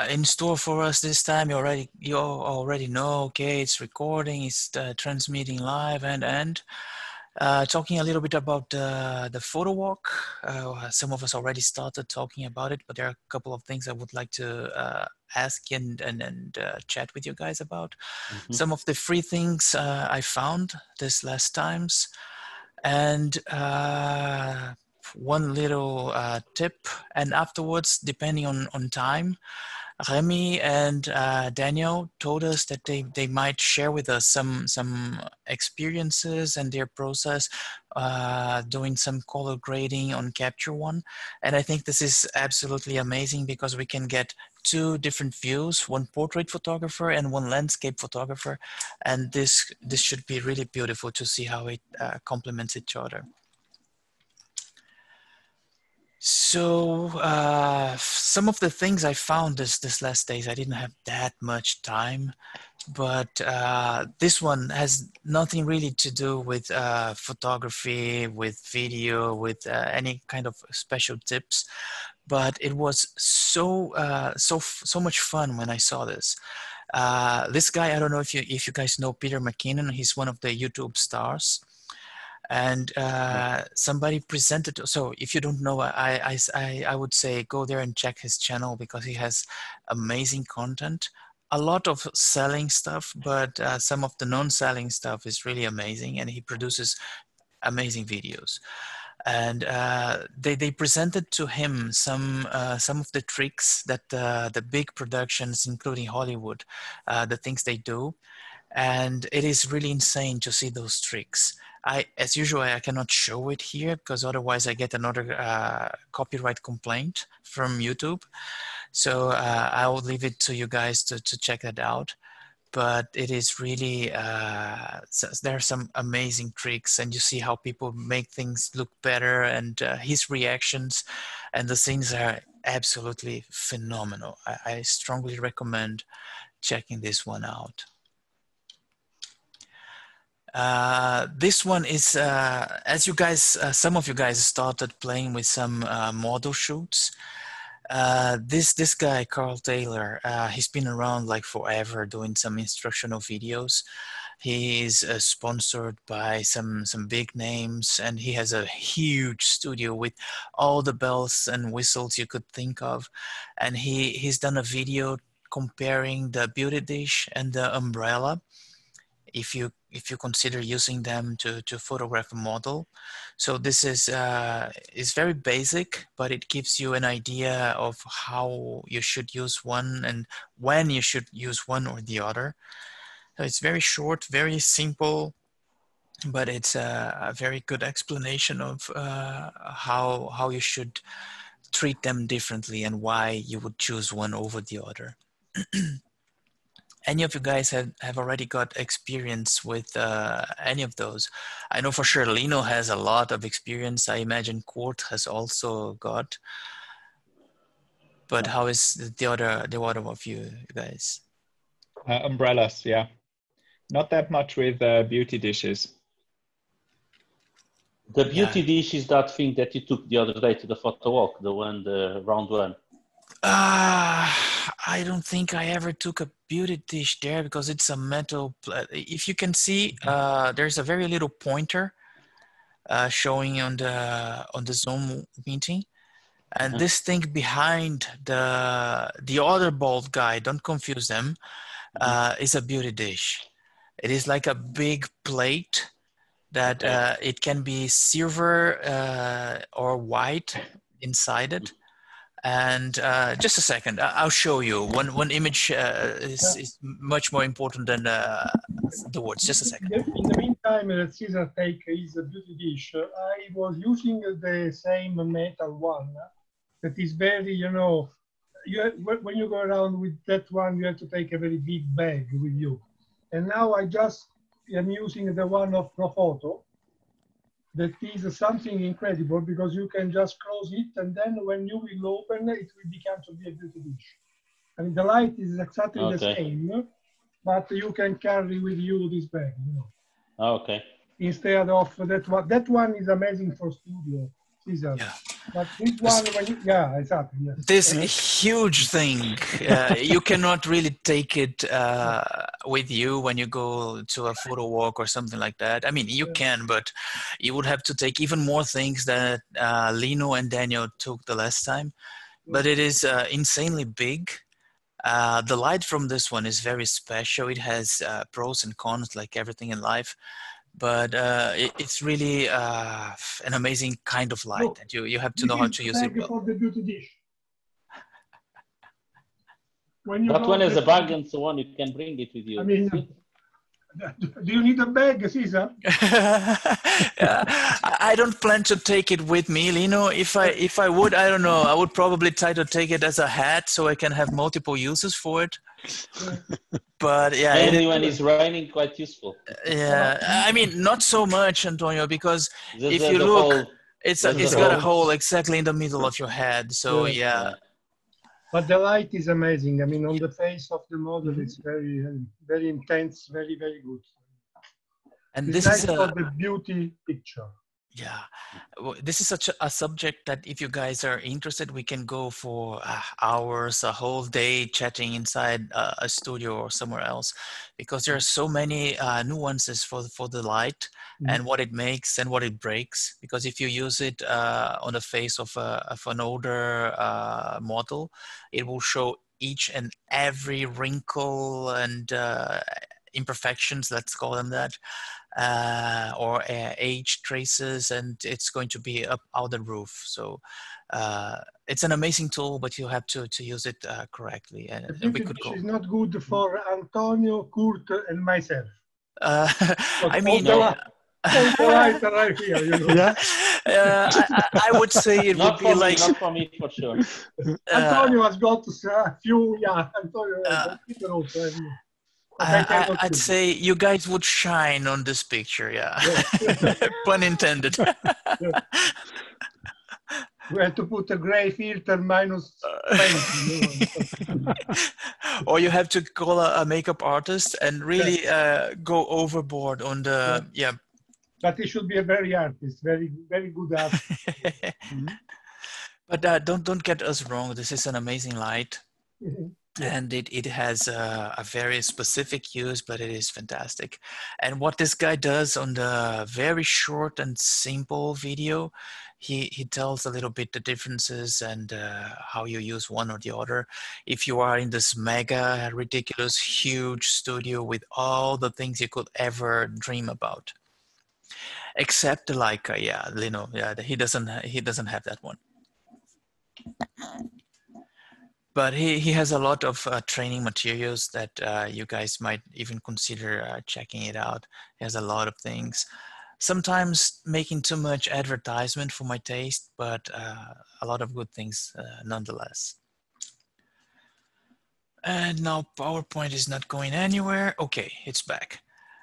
in store for us this time? You already know. Okay, it's recording, it's transmitting live, and talking a little bit about the Photowalk. Some of us already started talking about it, but there are a couple of things I would like to ask and chat with you guys about. Some of the free things I found this last times, and one little tip, and afterwards, depending on time, Remy and Daniel told us that they might share with us some experiences and their process doing some color grading on Capture One. And I think this is absolutely amazing because we can get two different views, one portrait photographer and one landscape photographer. And this should be really beautiful to see how it complements each other. So some of the things I found this last days, I didn't have that much time, but this one has nothing really to do with photography, with video, with any kind of special tips, but it was so much fun when I saw this. This guy, I don't know if you guys know Peter McKinnon. He's one of the YouTube stars. And somebody presented, so if you don't know, I would say go there and check his channel because he has amazing content, a lot of selling stuff, but some of the non-selling stuff is really amazing, and he produces amazing videos. And they presented to him some of the tricks that the big productions, including Hollywood, the things they do. And it is really insane to see those tricks. As usual, I cannot show it here because otherwise I get another copyright complaint from YouTube. So I will leave it to you guys to check that out. But it is really, there are some amazing tricks, and you see how people make things look better, and his reactions and the things are absolutely phenomenal. I strongly recommend checking this one out. This one is, as you guys, some of you guys started playing with some model shoots. This guy, Karl Taylor, he's been around like forever doing some instructional videos. He's sponsored by some big names, and he has a huge studio with all the bells and whistles you could think of. And he's done a video comparing the beauty dish and the umbrella, if you consider using them to photograph a model. So this is very basic, but it gives you an idea of how you should use one and when you should use one or the other. So it's very short, very simple, but it's a very good explanation of how you should treat them differently and why you would choose one over the other. Any of you guys have already got experience with any of those? I know for sure Lino has a lot of experience. I imagine Kurt has also got. But how is the other of you guys? Umbrellas, yeah. Not that much with beauty dishes. The beauty dish is that thing that you took the other day to the Photowalk, the round one. I don't think I ever took a beauty dish there because it's a metal. If you can see, there's a very little pointer showing on the Zoom meeting, and this thing behind the other bald guy, don't confuse them, is a beauty dish. It is like a big plate that it can be silver or white inside it. And just a second, I'll show you. One image is much more important than the words. Just a second. In the meantime, Caesar take his beauty dish. I was using the same metal one that is very, you know, when you go around with that one, you have to take a very big bag with you. And now I just am using the one of Photo. That is something incredible because you can just close it, and then when you will open it, will become to be a beauty dish. I mean, the light is exactly the same, but you can carry with you this bag, you know. Okay. Instead of that one. That one is amazing for studio. Caesar. Yeah. But this one, yeah, exactly. Yes. This huge thing, you cannot really take it with you when you go to a photo walk or something like that. I mean, you can, but you would have to take even more things that Lino and Daniel took the last time. But it is insanely big. The light from this one is very special. It has pros and cons like everything in life. But it's really an amazing kind of light. Look, and you have to know how to use it well. For the beauty dish. When you That go one has to- a bag and so on. You can bring it with you. I mean, do you need a bag, Caesar? I don't plan to take it with me, Lino. If I would, I don't know. I would probably try to take it as a hat so I can have multiple uses for it. But yeah, Mainly when it's raining, quite useful. yeah. I mean, not so much, Antonio, because There's if you the look, hole. it's there's got a a hole exactly in the middle of your head. So yeah. But the light is amazing. I mean, on the face of the model, it's very, very intense, very, very good. And It's this nice is for the beauty picture. yeah, well, this is such a subject that if you guys are interested, we can go for hours, a whole day chatting inside a studio or somewhere else, because there are so many nuances for the light and what it makes and what it breaks. Because if you use it on the face of an older model, it will show each and every wrinkle and imperfections, let's call them that, or age traces, and it's going to be up out the roof. So it's an amazing tool, but you have to use it correctly. And we could go. It's not good for Antonio, Kurt, and myself. I mean, all the light right here, you know. I would say it would be like not for me for sure. Antonio has got a few. Yeah, Antonio. Peter also. I'd say you guys would shine on this picture, yeah. Pun intended. We have to put a gray filter minus 20. Or you have to call a makeup artist and really go overboard on the, But he should be a very artist, very, very good artist. But don't get us wrong, this is an amazing light. And it has a very specific use, but it is fantastic. And what this guy does on the very short and simple video, he tells a little bit the differences and how you use one or the other. If you are in this mega, ridiculous, huge studio with all the things you could ever dream about. Except the Leica, Lino, he doesn't have that one. But he has a lot of training materials that you guys might even consider checking it out. He has a lot of things. Sometimes making too much advertisement for my taste, but a lot of good things nonetheless. And now PowerPoint is not going anywhere. Okay, it's back.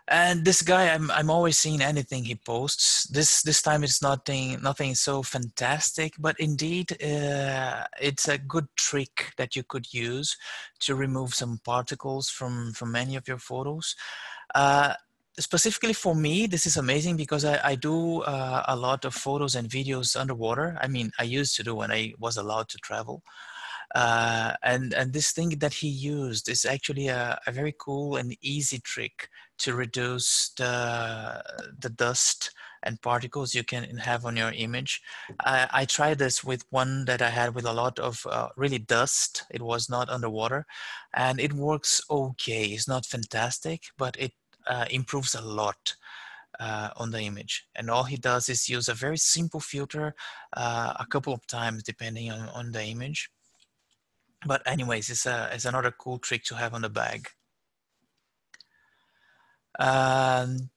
And this guy, I'm always seeing anything he posts. This time it's nothing so fantastic, but indeed it's a good trick that you could use to remove some particles from many of your photos. Specifically for me, this is amazing because I do a lot of photos and videos underwater. I mean, I used to do when I was allowed to travel. And this thing that he used is actually a very cool and easy trick to reduce the dust and particles you can have on your image. I tried this with one that I had with a lot of really dust. It was not underwater, and it works okay. It's not fantastic, but it improves a lot on the image. And all he does is use a very simple filter a couple of times depending on the image. But anyways, it's another cool trick to have on the bag. And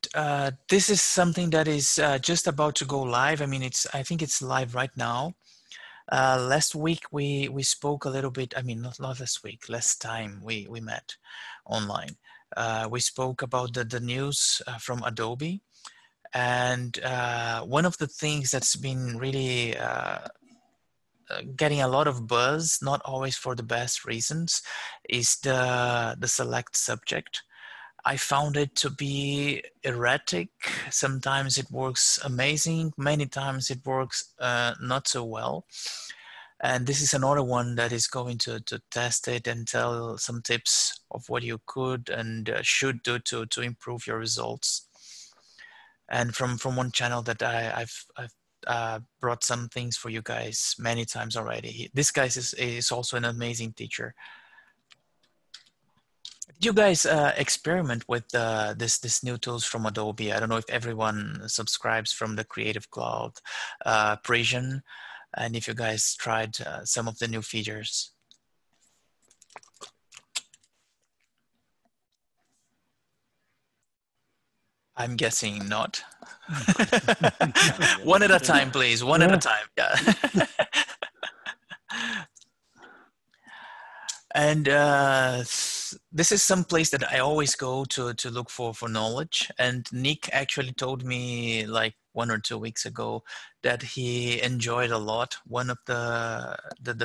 this is something that is just about to go live. I mean, I think it's live right now. Last week we spoke a little bit. I mean, not last week. Last time we met online, we spoke about the news from Adobe, and one of the things that's been really getting a lot of buzz, not always for the best reasons, is the select subject. I found it to be erratic. Sometimes it works amazing. Many times it works not so well. And this is another one that is going to test it and tell some tips of what you could and should do to improve your results. And from one channel that I've brought some things for you guys many times already. This guy is also an amazing teacher. Did you guys experiment with this new tools from Adobe? I don't know if everyone subscribes from the Creative Cloud Parisian, and if you guys tried some of the new features. I'm guessing not. One at a time, please. One at a time. Yeah. And this is some place that I always go to look for knowledge. And Nick actually told me like 1 or 2 weeks ago that he enjoyed a lot one of the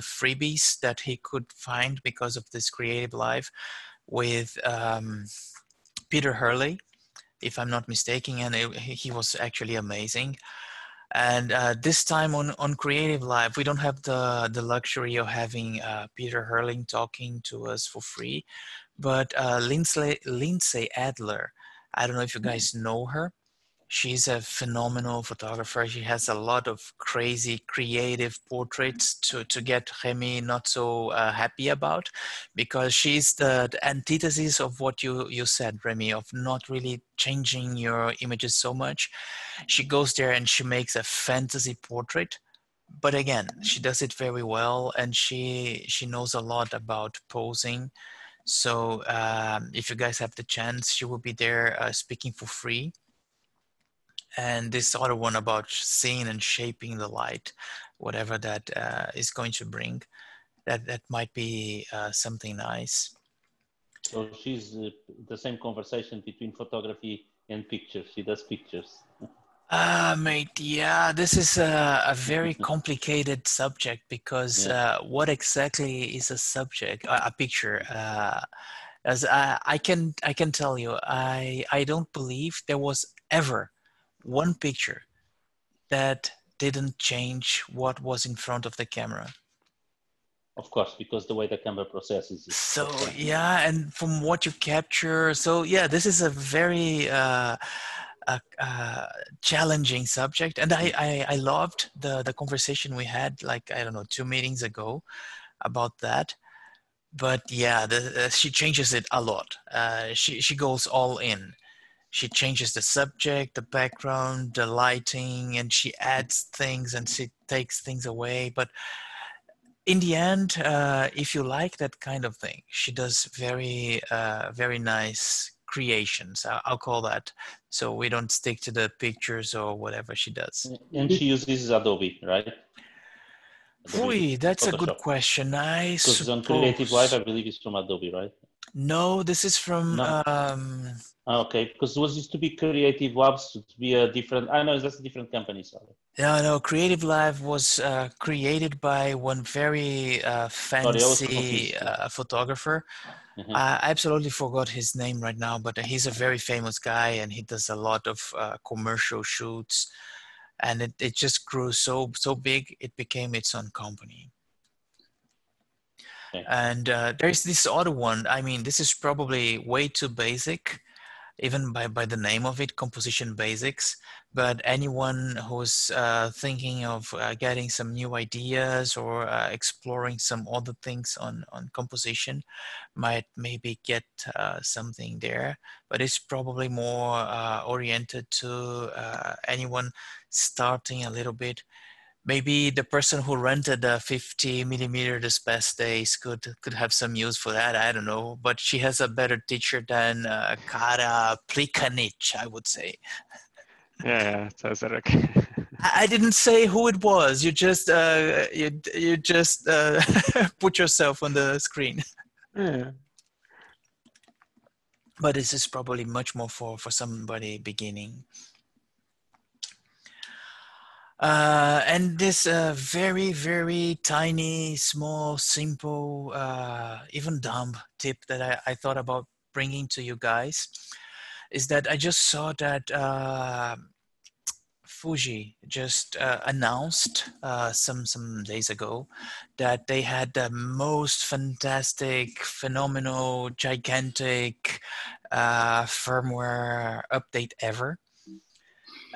freebies that he could find because of this CreativeLive with Peter Hurley, if I'm not mistaken, and he was actually amazing. And this time on CreativeLive, we don't have the luxury of having Peter Hurling talking to us for free, but Lindsay Adler, I don't know if you guys know her. She's a phenomenal photographer. She has a lot of crazy creative portraits to get Remy not so happy about, because she's the antithesis of what you said, Remy, of not really changing your images so much. She goes there and she makes a fantasy portrait, but again, she does it very well, and she knows a lot about posing. So if you guys have the chance, she will be there speaking for free. And this other one about seeing and shaping the light, whatever that is going to bring, that might be something nice. So she's the same conversation between photography and pictures. She does pictures. Mate, yeah, this is a very complicated subject, because what exactly is a subject, a picture? As I can tell you, I don't believe there was ever one picture that didn't change what was in front of the camera. Of course, because the way the camera processes it. So yeah, and from what you capture, so yeah, this is a very challenging subject, and I loved the conversation we had, like, I don't know, 2 meetings ago about that. But yeah, she changes it a lot. She goes all in. She changes the subject, the background, the lighting, and she adds things and she takes things away. But in the end, if you like that kind of thing, she does very, very nice creations. I'll call that. So we don't stick to the pictures or whatever she does. And she uses Adobe, right? Adobe, that's Photoshop. A good question. I because suppose. on CreativeLive, I believe it's from Adobe, right? No, this is from. No. Okay, because it was used to be Creative Labs to be a different. I know that's a different company, sorry. No, CreativeLive was created by one very fancy photographer. I absolutely forgot his name right now, but he's a very famous guy, and he does a lot of commercial shoots, and it just grew so big, it became its own company. Okay. And there's this other one. I mean, this is probably way too basic, even by the name of it, Composition Basics. But anyone who's thinking of getting some new ideas or exploring some other things on composition might maybe get something there. But it's probably more oriented to anyone starting a little bit. Maybe the person who rented the 50mm this past days could have some use for that. I don't know, but she has a better teacher than Kara Plikanic, I would say. Yeah, sounds okay. I didn't say who it was. You just you just put yourself on the screen. Yeah. But this is probably much more for somebody beginning. And this very, very tiny, small, simple, even dumb tip that I thought about bringing to you guys is that I just saw that Fuji just announced some days ago that they had the most fantastic, phenomenal, gigantic firmware update ever.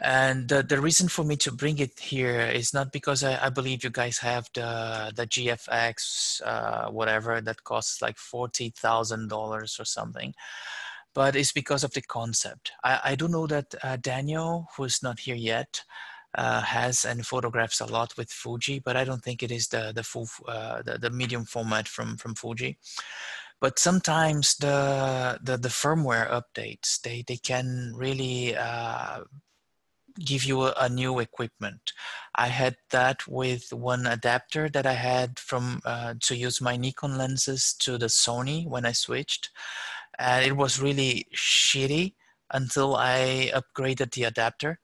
And the reason for me to bring it here is not because I believe you guys have the GFX whatever that costs like $40,000 or something, but it's because of the concept. I do know that Daniel, who's not here yet, has and photographs a lot with Fuji, but I don't think it is the full the medium format from Fuji. But sometimes the firmware updates they can really give you a new equipment. I had that with one adapter that I had from to use my Nikon lenses to the Sony when I switched, and it was really shitty until I upgraded the adapter.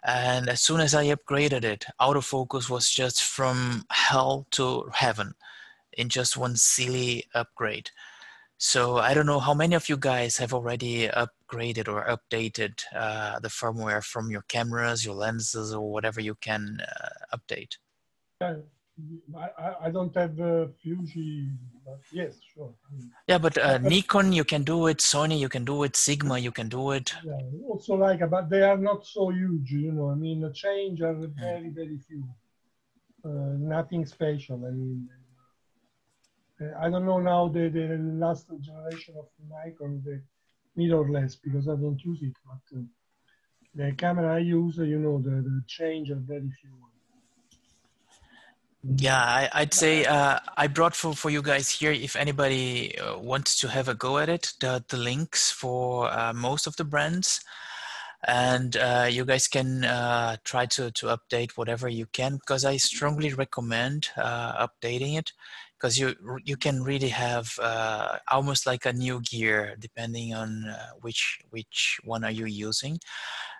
And as soon as I upgraded it, autofocus was just from hell to heaven in just one silly upgrade. So I don't know how many of you guys have already upgraded or updated the firmware from your cameras, your lenses, or whatever you can update. I don't have Fuji, but yes, sure. Yeah, but Nikon, you can do it. Sony, you can do it. Sigma, you can do it. Yeah, also but they are not so huge, you know. I mean, the change are very, very few. Nothing special. I mean, I don't know now the last generation of Nikon, the mirrorless, because I don't use it. But the camera I use, you know, the change are very few. Yeah, I'd say I brought for you guys here, if anybody wants to have a go at it, the links for most of the brands. And you guys can try to update whatever you can, because I strongly recommend updating it, because you can really have almost like a new gear depending on which one are you using.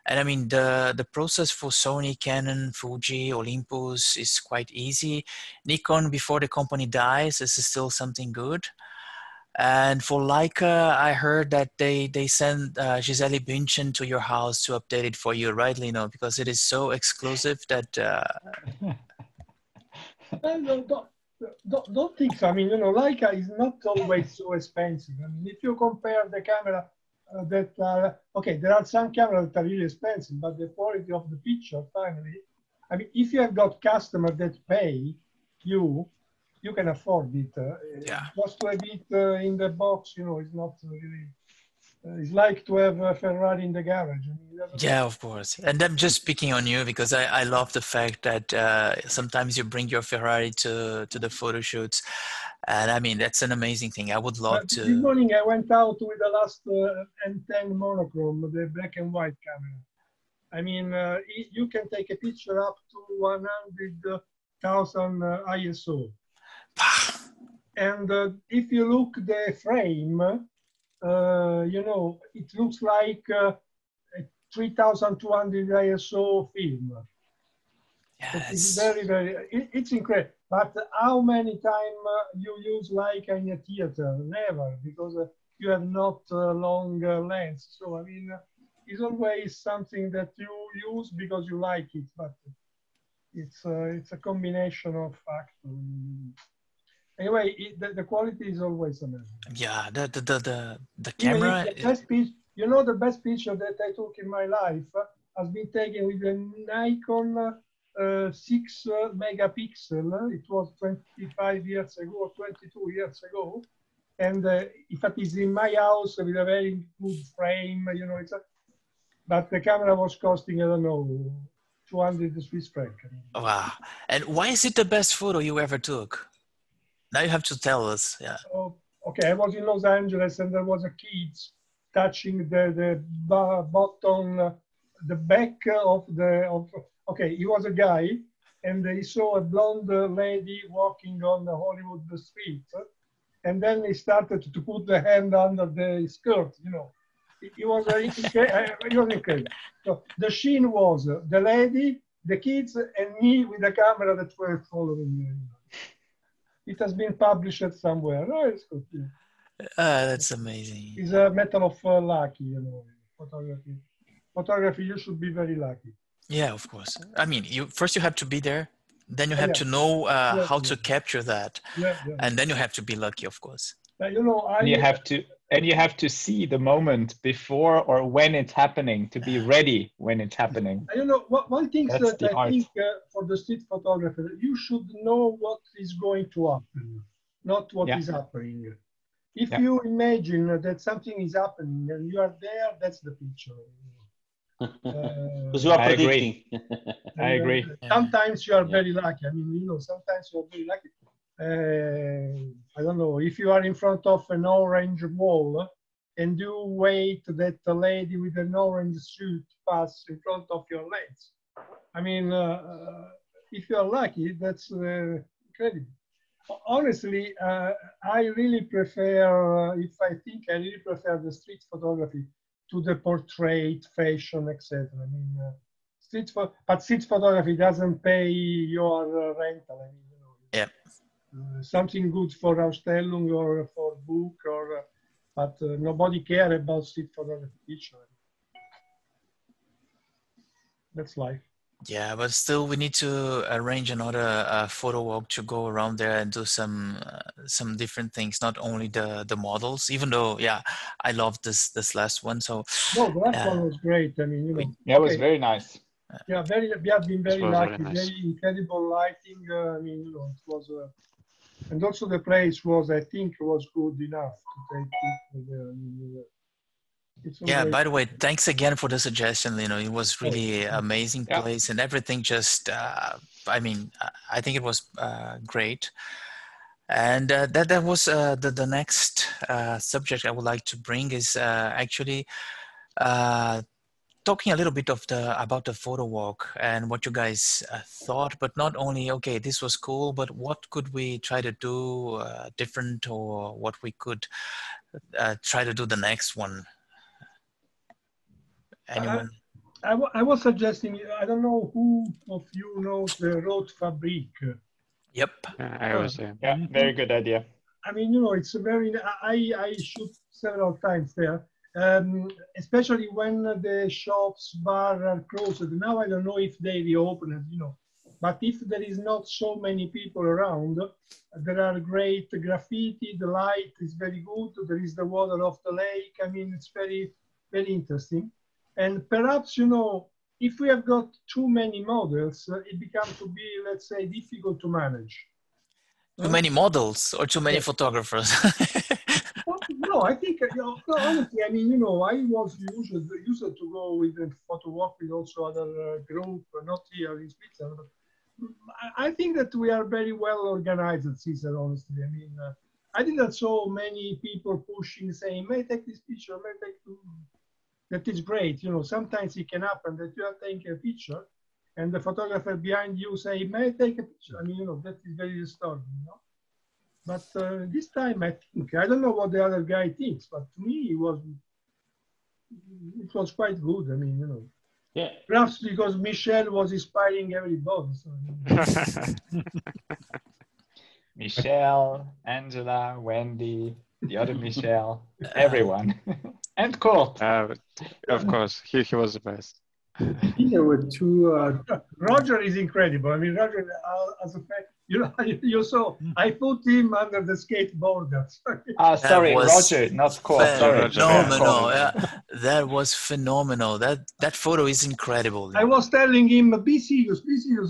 And I mean, the process for Sony, Canon, Fuji, Olympus is quite easy. Nikon, before the company dies, this is still something good. And for Leica, I heard that they send Gisele Bündchen to your house to update it for you, right, Lino? Because it is so exclusive that... Don't think so. I mean, you know, Leica is not always so expensive. I mean, if you compare the camera that are, okay, there are some cameras that are really expensive, but the quality of the picture, finally, I mean, if you have got customers that pay you can afford it. Yeah. Just to have it in the box, you know, it's not really, it's like to have a Ferrari in the garage. I mean, yeah, of course. And I'm just picking on you because I love the fact that sometimes you bring your Ferrari to the photo shoots. And I mean, that's an amazing thing. I would love to. This morning I went out with the last M10 monochrome, the black and white camera. I mean, you can take a picture up to 100,000 ISO. And if you look the frame, you know, it looks like 3,200 ISO film. Yes. It's very, very, it's incredible. But how many times you use Leica in a theater? Never, because you have not long lens. So, I mean, it's always something that you use because you like it, but it's a combination of factors. Anyway, the quality is always amazing. Yeah, the camera. The best you know, the best picture that I took in my life has been taken with a Nikon 6 megapixel. It was 25 years ago, or 22 years ago. And in fact, it's in my house with a very good frame, you know, but the camera was costing, I don't know, 200 Swiss francs. Wow. And why is it the best photo you ever took? Now you have to tell us. Yeah. Oh, okay, I was in Los Angeles and there was a kid touching the bottom, the back of okay, he was a guy and he saw a blonde lady walking on the Hollywood street. And then he started to put the hand under the skirt, you know. It was incredible. So the scene was the lady, the kids, and me with the camera that were following me. It has been published somewhere. Oh, it's good. That's amazing. It's a matter of lucky, you know, photography. Photography, you should be very lucky. Yeah, of course. I mean, you have to be there, then you have Yeah. to know Yeah, how yeah. to capture that, Yeah, and then you have to be lucky, of course. you know, And you have to see the moment before or when it's happening to be ready when it's happening. you know, one thing That's that the I art. think for the street photographer, you should know what is going to happen, not what is happening. If you imagine that something is happening and you are there, that's the picture. Because you are I predicting. I agree. Sometimes you are very lucky. I mean, you know, sometimes you are very lucky. I don't know, if you are in front of an orange wall and you wait that a lady with an orange suit pass in front of your legs. I mean, if you are lucky, that's incredible. Honestly, I really prefer, I really prefer the street photography to the portrait, fashion, etc. I mean, but street photography doesn't pay your rental. I mean, you know, Yeah. Something good for Ausstellung or for book, but nobody care about street photography picture. That's life. Yeah, but still, we need to arrange another photo walk to go around there and do some different things, not only the models. Even though, yeah, I love this last one. So no, the last one was great. I mean, you know, yeah, it was very nice. Yeah, we have been very lucky. Very nice. Very incredible lighting. I mean, you know, it was, and also the place was, I think, was good enough to take people there. I mean, yeah, by the way, thanks again for the suggestion, Lino. It was really amazing place and everything just, I mean, I think it was great. And that was the next subject I would like to bring is actually talking a little bit about the photo walk and what you guys thought, but not only, okay, this was cool, but what could we try to do different, or what we could try to do the next one? Anyone? I was suggesting, I don't know who of you knows the Road Fabrique. Yep. I was there. Yeah, very good idea. I mean, you know, it's a very, I shoot several times there, especially when the shops, bar are closed. Now I don't know if they reopen, you know, but if there is not so many people around, there are great graffiti, the light is very good, there is the water of the lake. I mean, it's very, very interesting. And perhaps, you know, if we have got too many models, it becomes to be, let's say, difficult to manage. Too many models or too many photographers? Well, no, I think, you know, honestly, I mean, you know, I was used to go with the Photowalk with also other group, not here in Switzerland. But I think that we are very well organized at Caesar, honestly. I mean, I didn't so many people pushing, saying, may I take this picture, may I take that is great. You know, sometimes it can happen that you are taking a picture and the photographer behind you say, may I take a picture? I mean, you know, that is very disturbing, you know? But this time, I think, I don't know what the other guy thinks, but to me, it was quite good. I mean, you know, yeah. Perhaps because Michelle was inspiring everybody. So, Michelle, Angela, Wendy, the other Michelle, everyone. And Karl. Of course, he was the best. There were two. Roger is incredible. I mean, Roger, as a fact, you saw, I put him under the skateboard. Sorry, Roger, not Karl. Sorry. Phenomenal. That was phenomenal. That photo is incredible. I was telling him, be serious,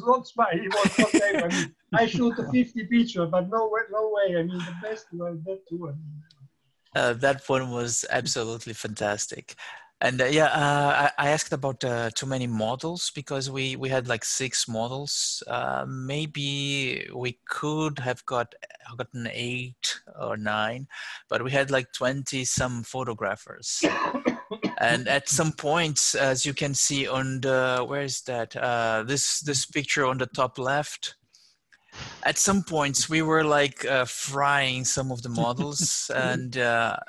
don't smile. He was not able. I mean, I shoot 50 pictures, but no way. I mean, the best was that too. That one was absolutely fantastic. And I asked about too many models because we had like 6 models. Maybe we could have gotten 8 or 9, but we had like 20 some photographers. And at some points, as you can see on the, where is that? This picture on the top left. At some points, we were like frying some of the models, and but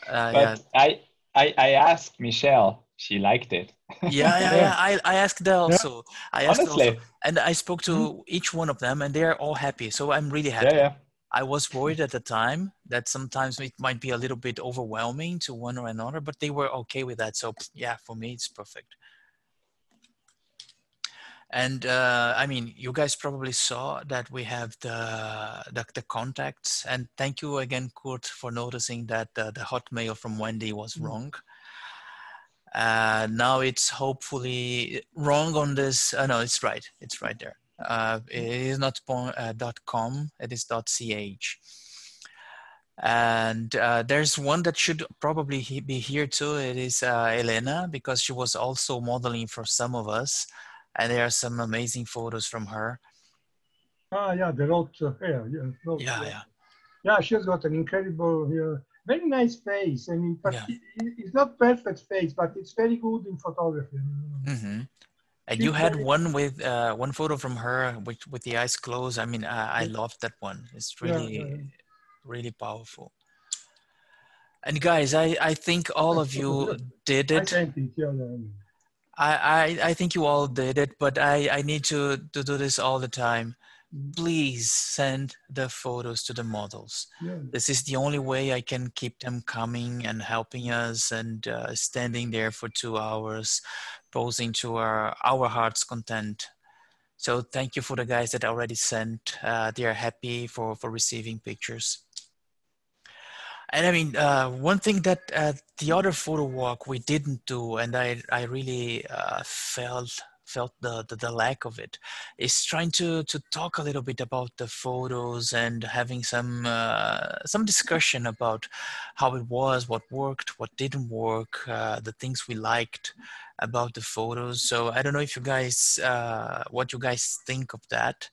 I asked Michelle. She liked it. Yeah. I asked that also. I asked Honestly. also, and I spoke to each one of them, and they are all happy. So I'm really happy. Yeah. I was worried at the time that sometimes it might be a little bit overwhelming to one or another, but they were okay with that. So yeah, for me, it's perfect. And I mean, you guys probably saw that we have the contacts. And thank you again, Kurt, for noticing that the Hotmail from Wendy was wrong. Now it's hopefully wrong on this. No, it's right. It's right there. It is not .com. It is .ch. And there's one that should probably be here too. It is Elena, because she was also modeling for some of us. And there are some amazing photos from her. Ah, yeah, the road hair. Yeah, yeah, she's got an incredible, very nice face. I mean, but it's not perfect face, but it's very good in photography. Mm-hmm. And you had one with one photo from her with the eyes closed. I mean, I loved that one. It's really, really powerful. And guys, I think all of you did it. I think you all did it, but I need to do this all the time. Please send the photos to the models. This is the only way I can keep them coming and helping us and standing there for 2 hours, posing to our heart's content. So thank you for the guys that already sent. They are happy for receiving pictures. And I mean, one thing that the other photo walk we didn't do, and I really felt the lack of it, is trying to talk a little bit about the photos and having some discussion about how it was, what worked, what didn't work, the things we liked about the photos. So I don't know if you guys, what you guys think of that.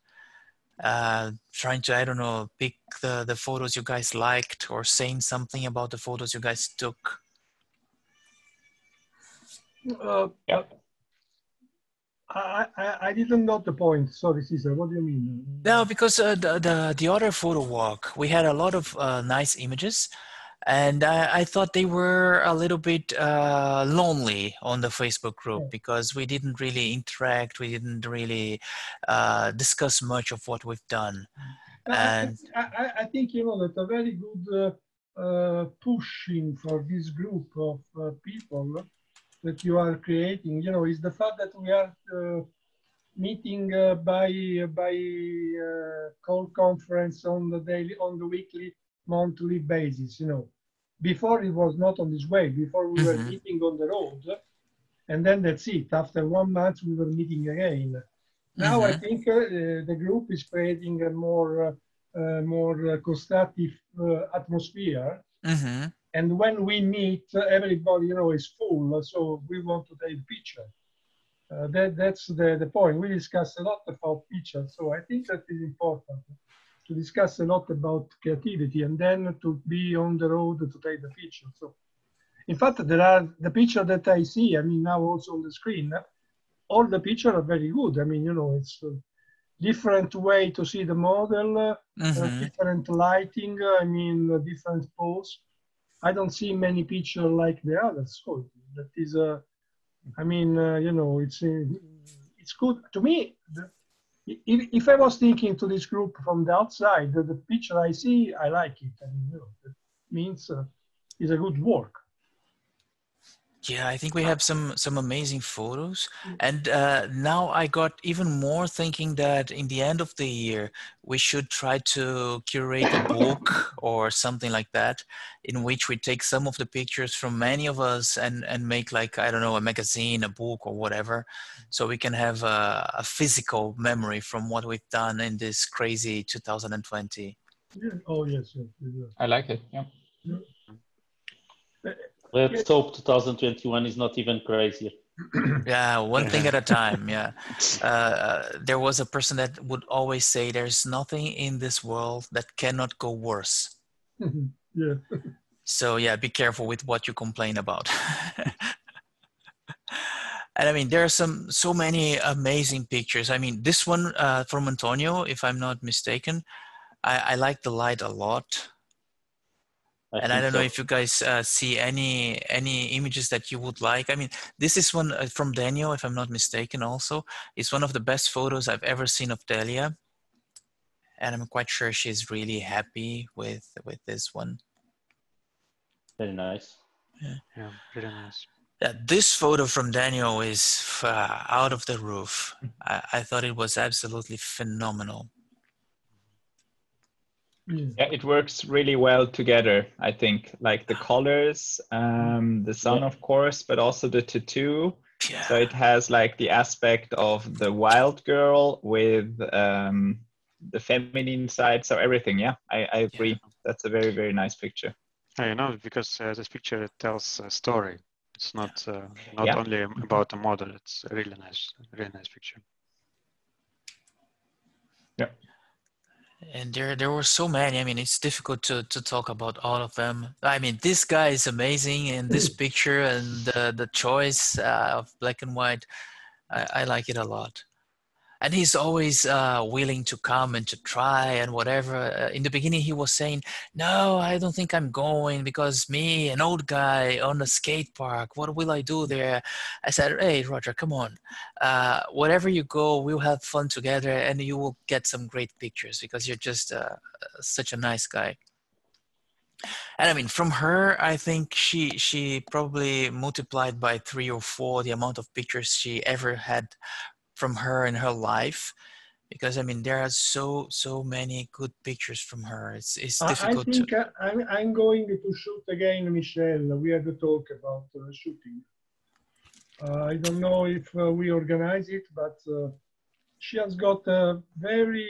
Trying to, I don't know, pick the photos you guys liked or saying something about the photos you guys took. I didn't note the point. Sorry, Cesar, what do you mean? No, because the other photo walk, we had a lot of nice images. And I thought they were a little bit lonely on the Facebook group because we didn't really interact. We didn't really discuss much of what we've done. And I think, that a very good pushing for this group of people that you are creating, is the fact that we are meeting by call conference on the weekly, monthly basis. Before it was not on this way. Before we were meeting on the road, and then that's it. After 1 month, we were meeting again. Now I think the group is creating a more constructive atmosphere. And when we meet, everybody is full. So we want to take a picture. That's the point. We discussed a lot about pictures, so I think that is important to discuss a lot about creativity and then to be on the road to take the picture. So, in fact, there are the picture that I see. I mean, now also on the screen, all the pictures are very good. I mean, it's a different way to see the model, different lighting. I mean, different pose. I don't see many pictures like the others. So that is I mean, it's good to me. If I was thinking to this group from the outside, the picture I see, I like it. I mean, that means it's a good work. Yeah, I think we have some amazing photos. And now I got even more thinking that in the end of the year, we should try to curate a book or something like that, in which we take some of the pictures from many of us and make like, I don't know, a magazine, a book or whatever. So we can have a physical memory from what we've done in this crazy 2020. Yeah. Oh, yes. I like it, yeah. Let's hope 2021 is not even crazier. Yeah, one thing at a time. Yeah. There was a person that would always say there's nothing in this world that cannot go worse. Yeah. So yeah, be careful with what you complain about. And I mean, there are so many amazing pictures. I mean, this one from Antonio, if I'm not mistaken, I like the light a lot. And I don't know if you guys see any images that you would like. I mean, this is one from Daniel, if I'm not mistaken also. It's one of the best photos I've ever seen of Delia. and I'm quite sure she's really happy with this one. Very nice. Yeah, really nice. Yeah, this photo from Daniel is out of the roof. I thought it was absolutely phenomenal. Yeah, it works really well together, I think. Like the colors, the sun, of course, but also the tattoo. Yeah. So it has like the aspect of the wild girl with the feminine side. So everything, yeah, I agree. Yeah. That's a very, very nice picture. You know, because this picture tells a story. It's not Yeah. only about a model. It's a really nice picture. Yeah. And there were so many. I mean, it's difficult to talk about all of them. I mean, this guy is amazing in this picture, and the choice of black and white, I like it a lot. And he's always willing to come and to try and whatever. In the beginning, he was saying, no, I don't think I'm going because me, an old guy on a skate park, what will I do there? I said, hey, Roger, come on. Wherever you go, we'll have fun together and you will get some great pictures because you're just such a nice guy. And I mean, from her, I think she probably multiplied by 3 or 4 the amount of pictures she ever had from her in her life, because I mean there are so many good pictures from her. It's difficult. I think I'm going to shoot again, Michelle. We had to talk about shooting. I don't know if we organize it, but she has got a very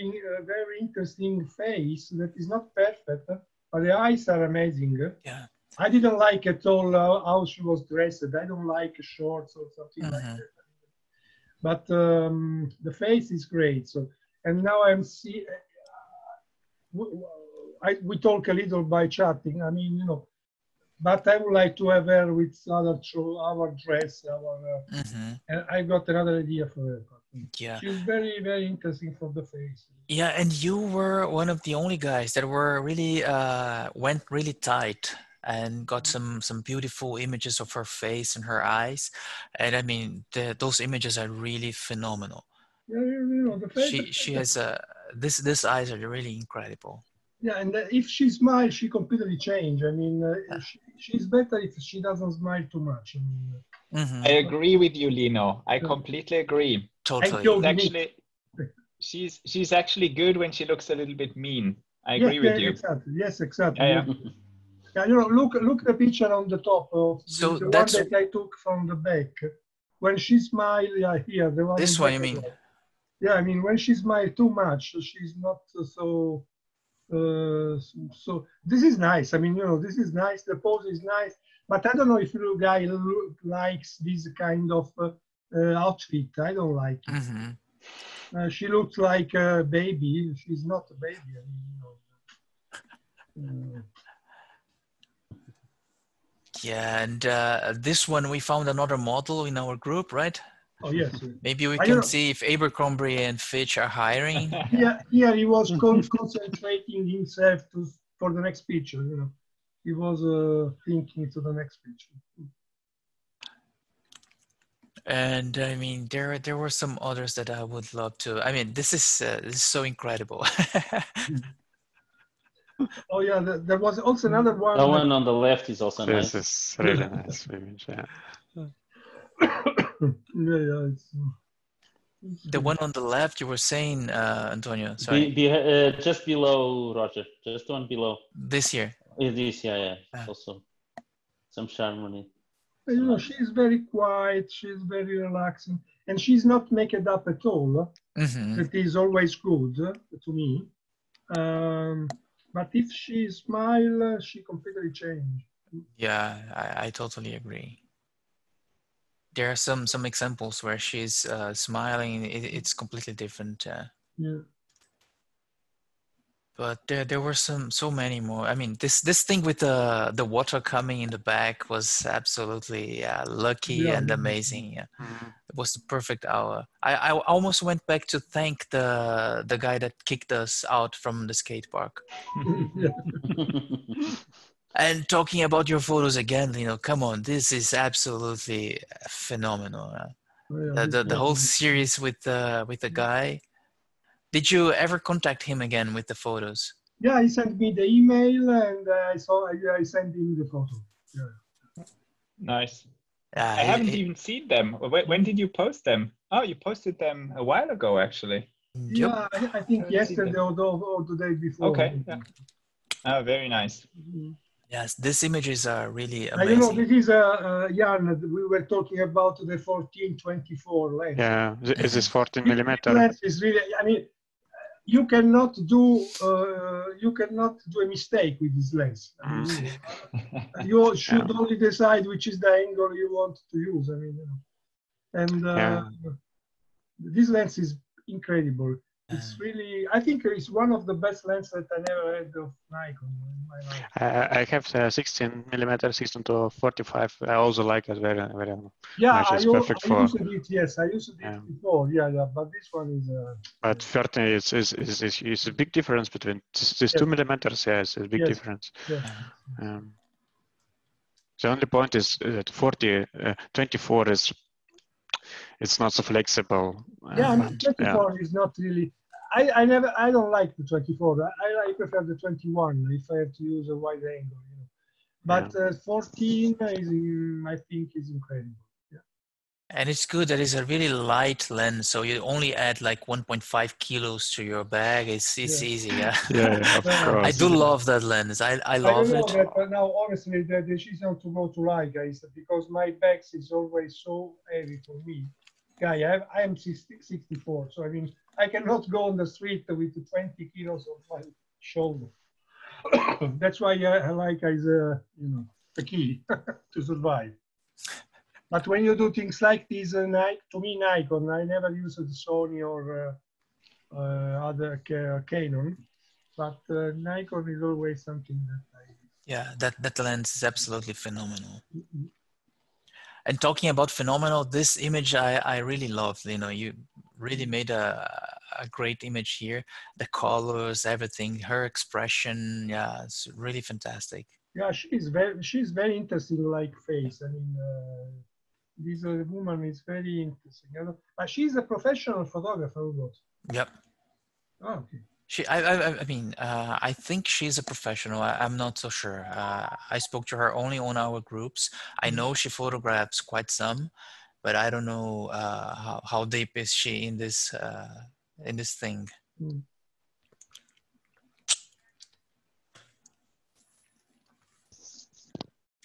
interesting face that is not perfect, but the eyes are amazing. Yeah. I didn't like at all how she was dressed. I don't like shorts or something like that. But the face is great. So, and now I'm see. We talk a little by chatting. I mean, you know, but I would like to have her with our dress, and I got another idea for her. Yeah, she's very interesting for the face. Yeah, and you were one of the only guys that were really went really tight and got some beautiful images of her face and her eyes, and I mean those images are really phenomenal. Yeah, you know, the face. She has this eyes are really incredible. Yeah, and if she smiles, she completely change. I mean, she's better if she doesn't smile too much. I mean, I agree with you, Lino. I completely agree. Totally. She's actually good when she looks a little bit mean. I agree with you. Exactly. Yes, exactly. Yeah. Yeah, you know, look the picture on the top of so the one that I took from the back. When she smiled, yeah, here the one. This one, you mean? Yeah, I mean when she smiled too much, she's not so. So this is nice. I mean, you know, this is nice. The pose is nice, but I don't know if you guy likes this kind of outfit. I don't like it. She looks like a baby. She's not a baby. I mean, you know. Yeah, and this one we found another model in our group, right? Oh yes. Maybe we can see if Abercrombie and Fitch are hiring. Yeah, he was concentrating himself for the next picture. You know, he was thinking to the next picture. And I mean, there were some others that I would love to. I mean, this is so incredible. Oh yeah, there was also another one. The one on the left is also nice. This is really nice image. Yeah. Yeah, it's the one on the left, you were saying, Antonio. Sorry. Just below, Roger. Just one below. This here. This, yeah. Also some charm on it. You know, she's very quiet. She's very relaxing, and she's not make it up at all. It is always good to me. But if she smiles, she completely changes. Yeah, I totally agree. There are some examples where she's smiling. It's completely different. Yeah. But there were so many more. I mean, this thing with the water coming in the back was absolutely lucky and amazing. Yeah. It was the perfect hour. I almost went back to thank the guy that kicked us out from the skate park. And talking about your photos again, you know, come on, this is absolutely phenomenal. The whole series with the guy. Did you ever contact him again with the photos? Yeah, he sent me the email, and I sent him the photo. Yeah. Nice. Yeah, I haven't even seen them. When did you post them? Oh, you posted them a while ago, actually. Yep. Yeah, I think Haven't seen yesterday them. or the day before. Okay. Yeah. Oh, very nice. Yes, these images are really You amazing. know, this is Jan. We were talking about the 14-24 lens. Yeah, is this 14 This millimeter? lens is really. I mean, you cannot do a mistake with this lens. I mean, you should only decide which is the angle you want to use. I mean, and this lens is incredible. It's really, I think it's one of the best lenses that I never had of Nikon in my life. I have 16 millimeter, 16 to 45. I also like it very, very Yeah, much. It's perfect for. used it. Yes, I used it before. Yeah, but this one is. But 13 is a big difference between these 2 millimeters. Yeah, it's a big difference. Yes. The only point is that 24 is it's not so flexible. Yeah, I mean, 24 is not really. I don't like the 24. I prefer the 21 if I have to use a wide angle. You know. But 14 is, I think, is incredible. Yeah. And it's good that it's a really light lens, so you only add like 1.5 kilos to your bag. It's easy. Yeah. Yeah, of course. I do love that lens. I love it. That now, honestly, the decision to go to Leica is because my bag is always so heavy for me. Yeah, I am 64, so I mean, I cannot go on the street with 20 kilos on my shoulder. That's why Leica is, the key to survive. But when you do things like this, to me, Nikon, I never use the Sony or other Canon, but Nikon is always something that I. Yeah, that lens is absolutely phenomenal. And talking about phenomenal, this image I really loved. You know, you really made a great image here. The colors, everything, her expression, yeah, it's really fantastic. Yeah, she's very interesting, like face. I mean, this woman is very interesting. But she's a professional photographer, what? Yep. Oh, okay. I think she's a professional. I'm not so sure. I spoke to her only on our groups. I know she photographs quite some, but I don't know how deep is she in this thing.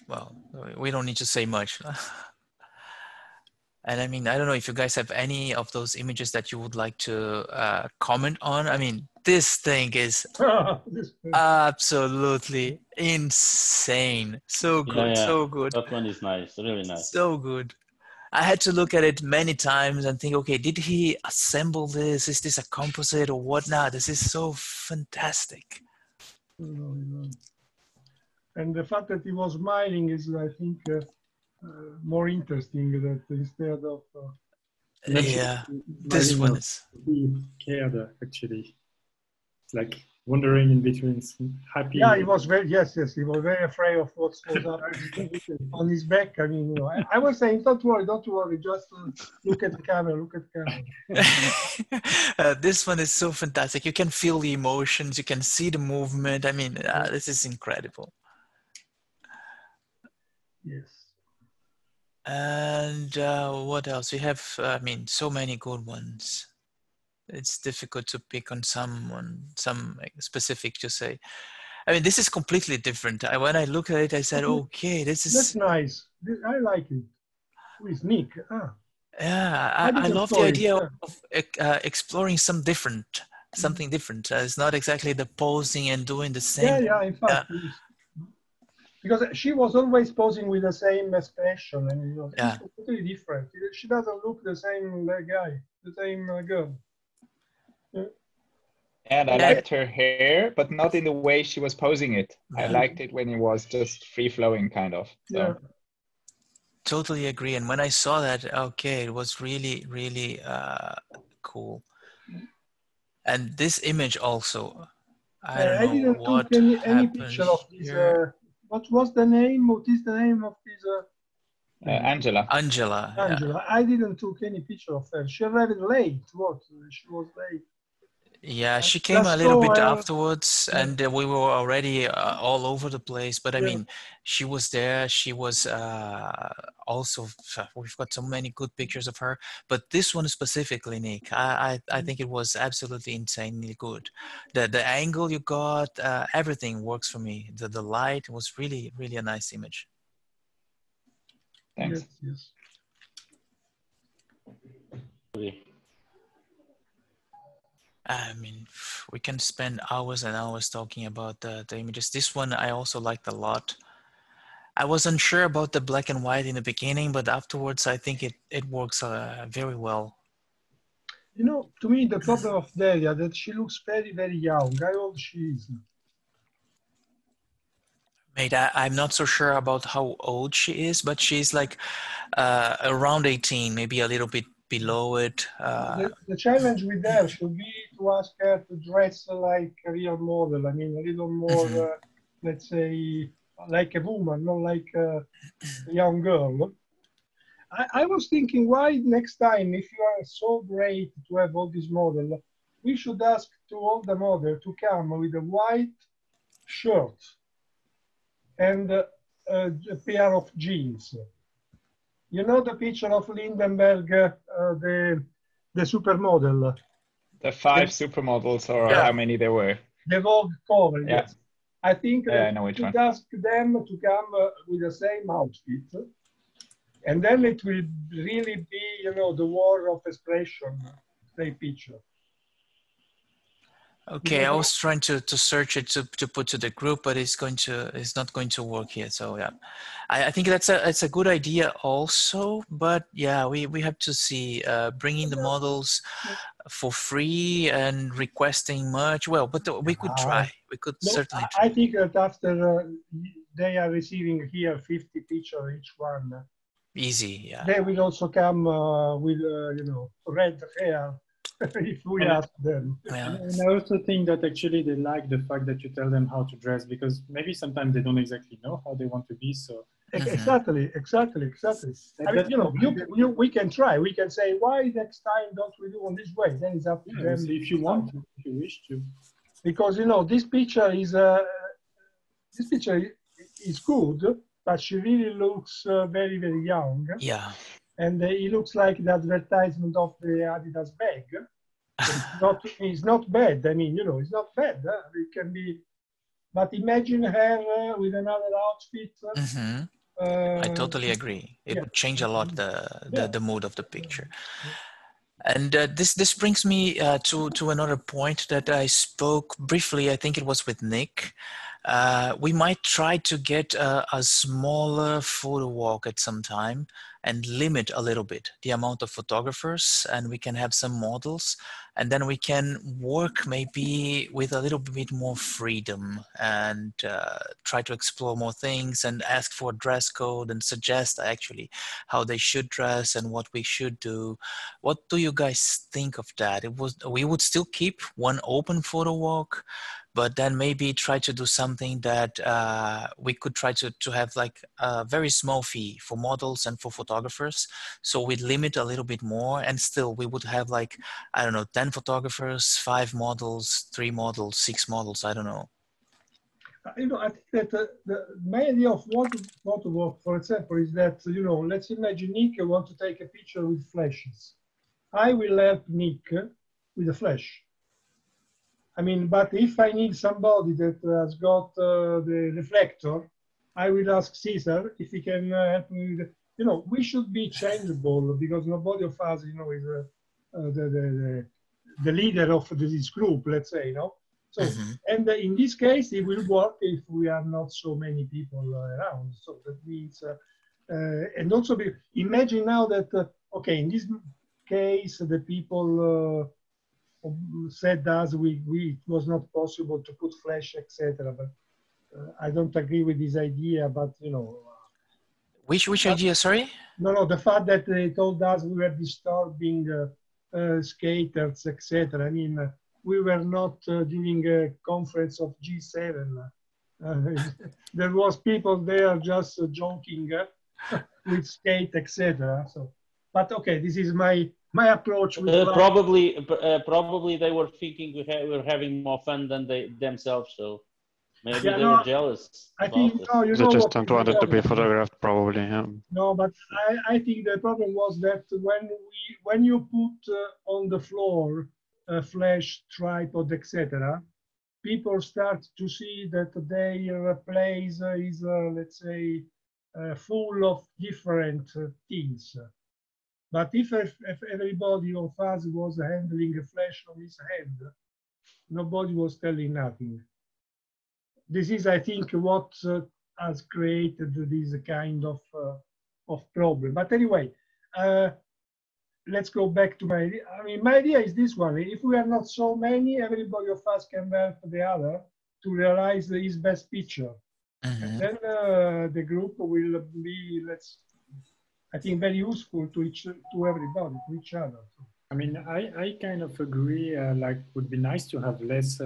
Well, we don't need to say much. And I mean, I don't know if you guys have any of those images that you would like to comment on. I mean, this thing is absolutely insane. So good, so good. That one is nice, really nice. So good. I had to look at it many times and think, okay, did he assemble this? Is this a composite or whatnot? This is so fantastic. And the fact that he was smiling is, I think, more interesting that instead of this one is he cared actually. It's like wandering in between happy. Yeah, he was very he was very afraid of what was up on his back. I mean, I was saying, don't worry, just look at the camera, This one is so fantastic. You can feel the emotions, you can see the movement. I mean, this is incredible. Yes. And what else? We have, so many good ones. It's difficult to pick on some specific to say. I mean, this is completely different. When I look at it, I said, okay, that's nice. I like it. Who is Nick? Yeah, I love the idea of exploring something different. It's not exactly the posing and doing the same. Yeah, in fact. Because she was always posing with the same expression, and it's completely different. She doesn't look the same guy, the same girl. Yeah. And I liked her hair, but not in the way she was posing it. I liked it when it was just free-flowing, kind of. So. Yeah. Totally agree. And when I saw that, okay, it was really, really cool. And this image also, I don't know what didn't take any picture of this. What was the name? What is the name of this? Angela. Angela. Yeah. I didn't take any picture of her. She arrived late. What? She was late. Yeah, she came a Just little bit so, afterwards, and we were already all over the place. But I yeah. mean, she was there. She was also. We've got so many good pictures of her, but this one specifically, Nick, I think it was absolutely insanely good. The angle you got, everything works for me. The light was really a nice image. Thanks. Yes, yes. Okay. I mean, we can spend hours and hours talking about the images. This one I also liked a lot. I was unsure about the black and white in the beginning, but afterwards I think it works very well. You know, to me, the problem of Delia that she looks very young. How old she is? Mate, I'm not so sure about how old she is, but she's like around 18, maybe a little bit below it. The challenge with her should be to ask her to dress like a real model. I mean, a little more, let's say, like a woman, not like a young girl. I was thinking, why next time, if you are so great to have all these models, we should ask to all the model to come with a white shirt and a pair of jeans. You know the picture of Lindenberg, the supermodel? The 5 supermodels, or Yeah. how many there were. The Vogue cover, Yeah. yes. I think I that know we which should one. ask them to come with the same outfit. And then it will really be, you know, the war of expression, the picture. Okay, I was trying to search it to put to the group, but it's not going to work here. So yeah, I think it's a good idea also, but yeah, we have to see bringing the models for free and requesting merch. Well, but we could try. We could certainly try. I think that after they are receiving here 50 pictures each one, Easy, yeah. they will also come with, you know, red hair if we ask them. Yeah. And I also think that actually they like the fact that you tell them how to dress, because maybe sometimes they don't exactly know how they want to be. So Exactly. I mean, you know, we can try. We can say, why next time don't we do on this way? Then it's up to them. so if you want to, if you wish to. Because, you know, this picture is good, but she really looks very young. Yeah. And it looks like the advertisement of the Adidas bag. It's not bad. I mean, you know, it's not bad. It can be, but imagine her with another outfit. I totally agree. It would change a lot the mood of the picture. And this brings me to another point that I spoke briefly. I think it was with Nick. We might try to get a smaller photo walk at some time and limit a little bit the amount of photographers, and we can have some models, and then we can work maybe with a little bit more freedom and try to explore more things and ask for a dress code and suggest actually how they should dress and what we should do. What do you guys think of that? We would still keep one open photo walk, but then maybe try to do something that we could try to have like a very small fee for models and for photographers. So we'd limit a little bit more, and still we would have like, I don't know, 10 photographers, 5 models, 3 models, 6 models, I don't know. You know, I think that my idea of photo walk, for example, is that, you know, let's imagine Nick wants to take a picture with flashes. I will help Nick with the flash. I mean, but if I need somebody that has got the reflector, I will ask Caesar if he can help me with, you know, we should be changeable, because nobody of us, you know, is the leader of this group, let's say, you know. So, and in this case, it will work if we are not so many people around. So that means, and also imagine now that, okay, in this case, the people said us it was not possible to put flash, etc. But I don't agree with this idea. But you know, which idea? Sorry. No, the fact that they told us we were disturbing skaters, etc. I mean, we were not during a conference of G7. There was people there just joking with skate, etc. So, but okay, this is my my approach was probably they were thinking we're having more fun than they themselves, so maybe Yeah, they no, were jealous. I about think us. no, you They know just what don't is want the it to be problem. photographed, probably. Yeah. No, but I think the problem was that when you put on the floor a flash, tripod, etc., people start to see that their place is, let's say, full of different things. But if everybody of us was handling a flash on his hand, nobody was telling nothing. This is, I think, what has created this kind of problem. But anyway, let's go back to my idea. I mean, my idea is this one. If we are not so many, everybody of us can help the other to realize his best picture. And then the group will be, I think, very useful to everybody, to each other. I mean, I kind of agree. Like, would be nice to have less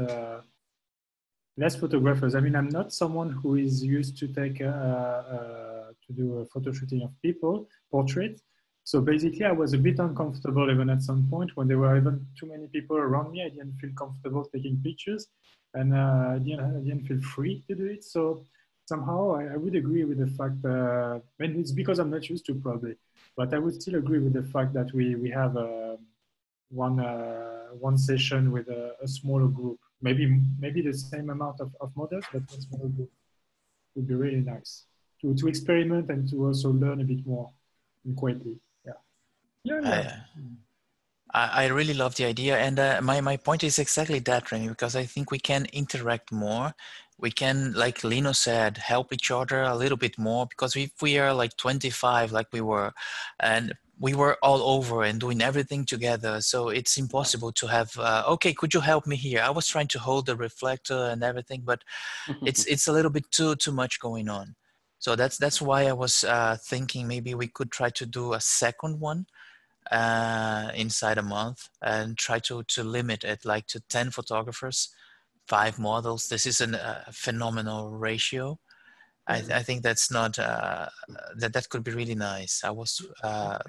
photographers. I mean, I'm not someone who is used to take to do a photo shooting of people, portrait. So basically, I was a bit uncomfortable even at some point when there were even too many people around me. I didn't feel comfortable taking pictures, and I didn't feel free to do it. So somehow I would agree with the fact, and it's because I'm not used to probably, but I would still agree with the fact that we have one session with a smaller group. Maybe the same amount of models, but a smaller group would be really nice to experiment and to also learn a bit more quietly. I really love the idea, and my point is exactly that, Remy, because I think we can interact more. We can, like Lino said, help each other a little bit more, because if we are like 25 like we were, and we were all over and doing everything together, so it's impossible to have, okay, could you help me here? I was trying to hold the reflector and everything, but it's a little bit too much going on. So that's why I was thinking maybe we could try to do a second one inside a month and try to limit it like to 10 photographers, 5 models. This is a phenomenal ratio. I think that's not that could be really nice. I was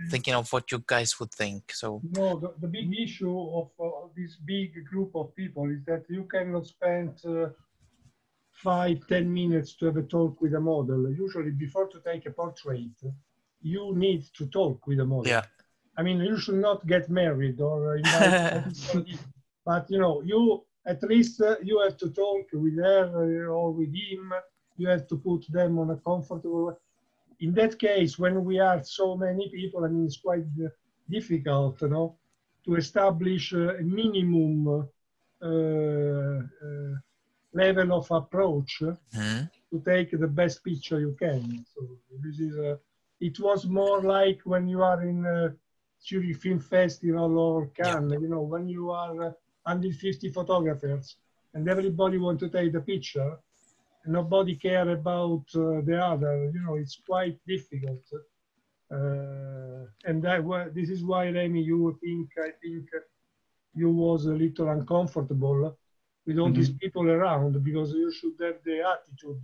thinking of what you guys would think. So no, the big issue of this big group of people is that you cannot spend 5-10 minutes to have a talk with a model. Usually, before to take a portrait, you need to talk with a model. Yeah. I mean, you should not get married or invite somebody, but you at least you have to talk with her or with him. You have to put them on a comfortable. In that case, when we are so many people, I mean, it's quite difficult, to establish a minimum level of approach to take the best picture you can. So this is it was more like when you are in Zurich Film Festival or Cannes, when you are 150 photographers and everybody want to take the picture, nobody care about the other. It's quite difficult. And this is why, Remy, I think you was a little uncomfortable with all these people around, because you should have the attitude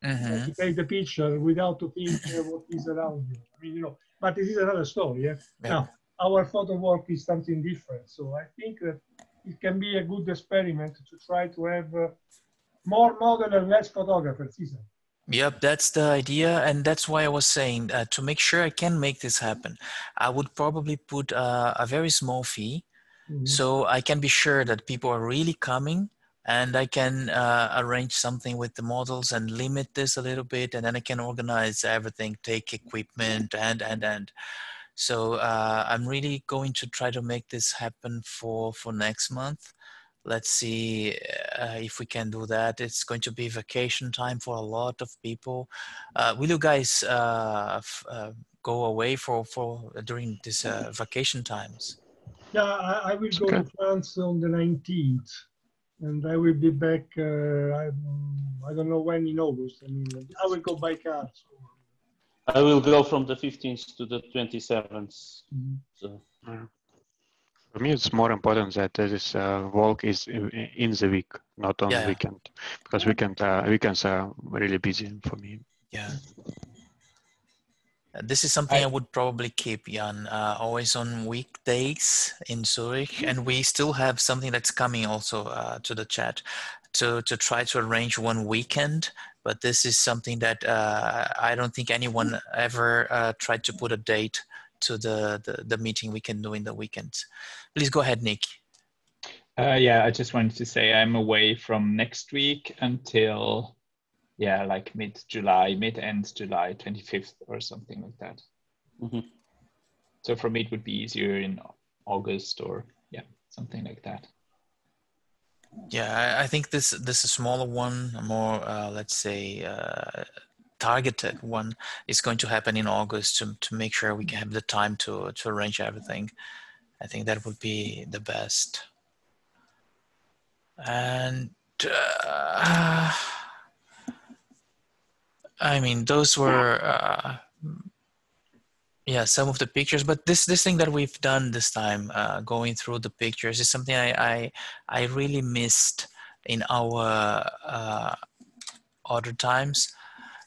to take the picture without to think what is around you. I mean, but this is another story. Yeah? Now, our photo work is something different. So I think that it can be a good experiment to try to have more model and less photographers, isn't it? Yep, that's the idea, and that's why I was saying to make sure I can make this happen, I would probably put a very small fee, so I can be sure that people are really coming, and I can arrange something with the models and limit this a little bit, and then I can organize everything, take equipment, and. So I'm really going to try to make this happen for next month. Let's see if we can do that. It's going to be vacation time for a lot of people. Will you guys go away for during this vacation times? Yeah, I will go to France on the 19th, and I will be back. I don't know when in August. I mean, I will go by car. So. I will go from the 15th to the 27th. So. For me, it's more important that this walk is in the week, not on weekend, because weekends are really busy for me. Yeah. This is something I would probably keep, Jan, always on weekdays in Zurich. And we still have something that's coming also to the chat to try to arrange one weekend. But this is something that I don't think anyone ever tried to put a date to the meeting we can do in the weekends. Please go ahead, Nick. Yeah, I just wanted to say I'm away from next week until, yeah, like mid-July, mid-end July, 25th or something like that. Mm-hmm. So for me, it would be easier in August or, yeah, something like that. Yeah, I think this smaller one, a more, let's say, targeted one is going to happen in August to make sure we can have the time to arrange everything. I think that would be the best. And I mean, those were yeah, some of the pictures, but this thing that we've done this time, going through the pictures, is something I really missed in our other times.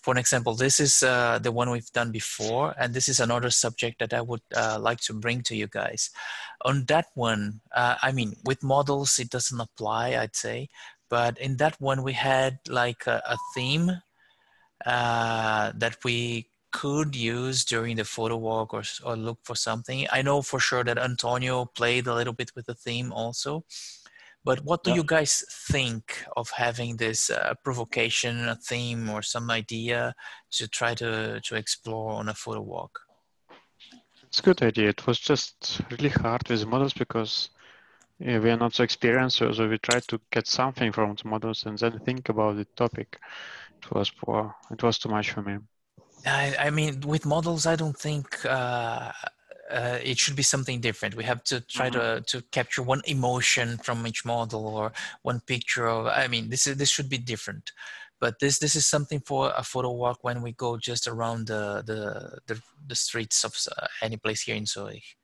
For an example, this is the one we've done before, and this is another subject that I would like to bring to you guys. On that one, I mean, with models, it doesn't apply, I'd say, but in that one, we had like a theme that we could use during the photo walk or look for something. I know for sure that Antonio played a little bit with the theme also. But what do you guys think of having this provocation, a theme, or some idea to try to explore on a photo walk? It's a good idea. It was just really hard with models because we are not so experienced, so we tried to get something from the models and then think about the topic. It was poor. It was too much for me. I mean, with models, I don't think it should be something different. We have to try to capture one emotion from each model or one picture of. I mean, this should be different. But this is something for a photo walk when we go just around the streets of any place here in Zurich.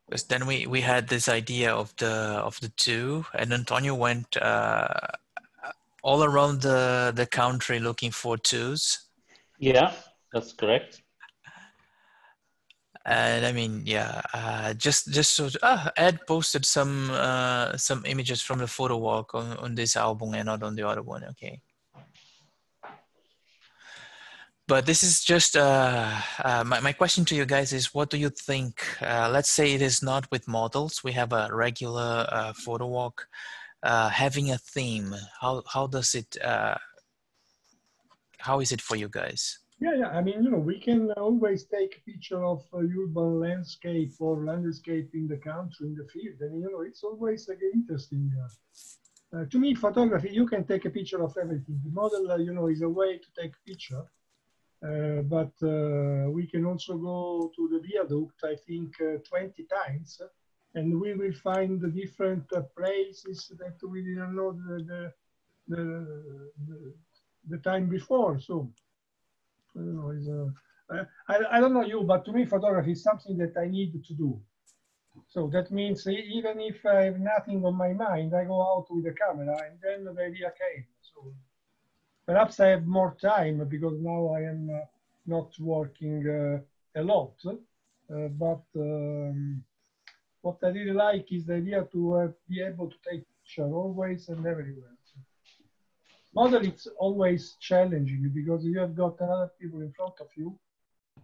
Because then we had this idea of the two, and Antonio went all around the country looking for twos. Yeah, that's correct. And I mean, yeah, just so Ed posted some images from the photo walk on this album and not on the other one. Okay. But this is just my question to you guys is, what do you think? Let's say it is not with models. We have a regular photo walk. Having a theme, how does it? How is it for you guys? Yeah. I mean, we can always take a picture of urban landscape or landscape in the country, in the field, and it's always interesting. To me, photography, you can take a picture of everything. The model, is a way to take a picture. But we can also go to the viaduct, I think, 20 times, and we will find the different places that we didn't know the time before. So, I don't know you, but to me, photography is something that I need to do. So that means even if I have nothing on my mind, I go out with the camera, and then the idea came. So perhaps I have more time because now I am not working a lot. But what I really like is the idea to be able to take picture always and everywhere. So model, it's always challenging because you have got other people in front of you,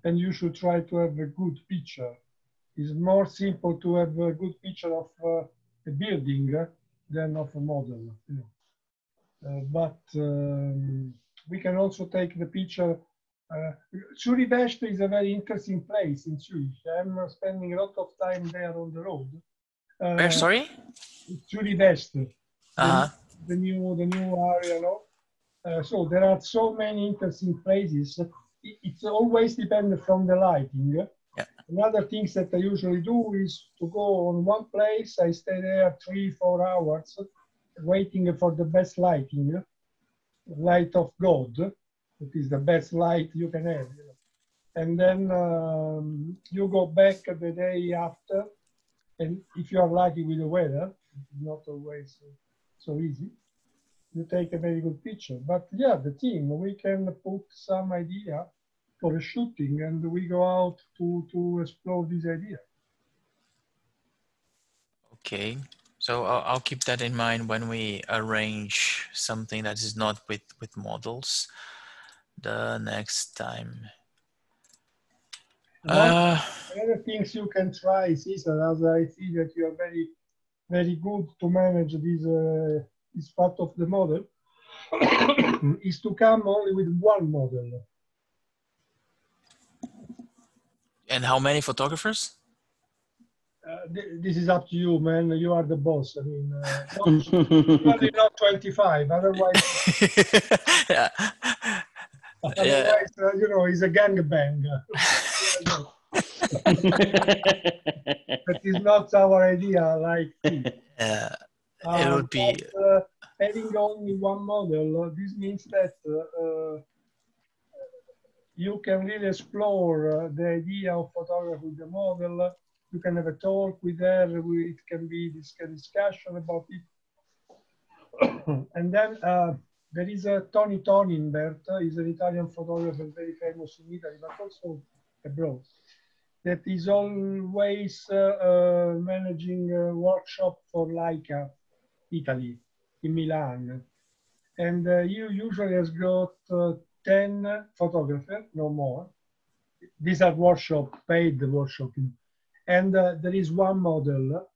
and you should try to have a good picture. It's more simple to have a good picture of a building than of a model. But we can also take the picture. Zurich is a very interesting place in Zurich. I'm spending a lot of time there on the road. Where, sorry? Zurich West. The new area, so there are so many interesting places. It's always dependent from the lighting. Yeah. Another things that I usually do is to go on one place. I stay there 3-4 hours, waiting for the best lighting, light of God. It is the best light you can have. And then you go back the day after, and if you are lucky with the weather, it's not always so easy. you take a very good picture. But yeah, the team, we can put some idea for a shooting, and we go out to explore this idea. Okay, so I'll keep that in mind when we arrange something that is not with models the next time. Other things you can try, Cesar, as I see that you are very, very good to manage this part of the model, is to come only with one model. And how many photographers? This is up to you, man. You are the boss. I mean, probably not 25. Otherwise, Yeah. otherwise, you know, it's a gangbang. That is not our idea. Like, it would be. but, having only one model. This means that you can really explore the idea of photography with the model. You can have a talk with her. It can be this discussion about it. And then there is a Tony Toninbert. He's an Italian photographer, very famous in Italy, but also abroad. That is always managing a workshop for Leica, Italy, in Milan. And he usually has got 10 photographers, no more. These are workshop, paid workshop. And there is one model.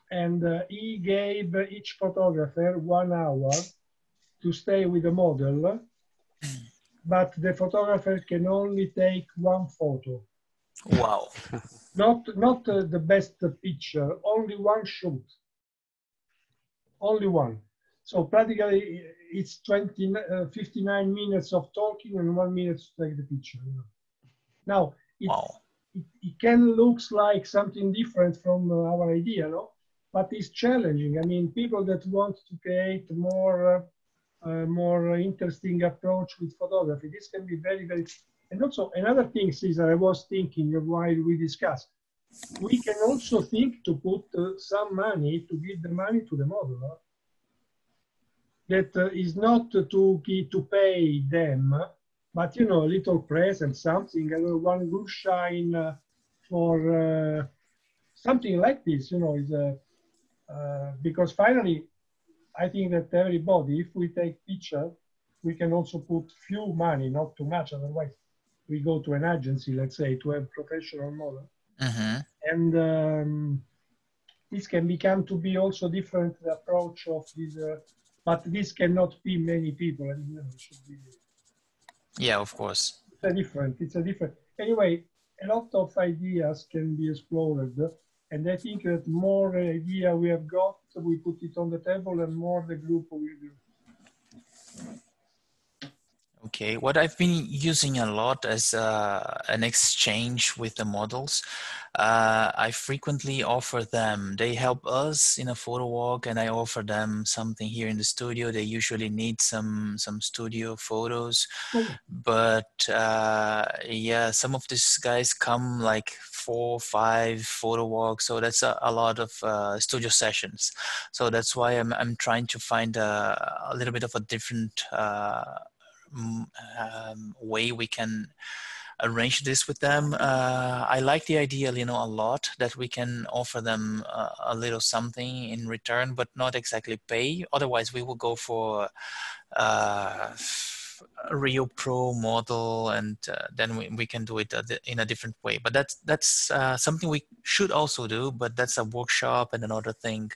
And he gave each photographer 1 hour to stay with the model. But the photographer can only take one photo. Wow. Not the best picture, only one shoot. Only one. So practically it's 59 minutes of talking and 1 minute to take the picture. Now, it can look like something different from our idea, no? But it's challenging. I mean, people that want to create more interesting approach with photography, this can be very, very. And also another thing is that I was thinking while we discussed, we can also think to put some money, to give the money to the model. That is not to pay them, but you know, a little present, something, one good shine for something like this, you know, is because finally, I think that everybody, if we take picture, we can also put few money, not too much. Otherwise, we go to an agency, let's say, to have professional model, and this can become to be also different approach of this. But this cannot be many people. I mean, it should be. Yeah, of course. It's a different. Anyway, a lot of ideas can be explored, and I think that more idea we have got, we put it on the table, and more the group will do. Okay, what I've been using a lot as an exchange with the models, I frequently offer them, they help us in a photo walk, and I offer them something here in the studio. They usually need some studio photos, but yeah, some of these guys come like 4 or 5 photo walks, so that's a lot of studio sessions. So that's why I'm trying to find a little bit of a different way we can arrange this with them. I like the idea, you know, a lot, that we can offer them a little something in return, but not exactly pay. Otherwise, we will go for a real pro model, and then we can do it in a different way. But that's something we should also do, but that's a workshop and another thing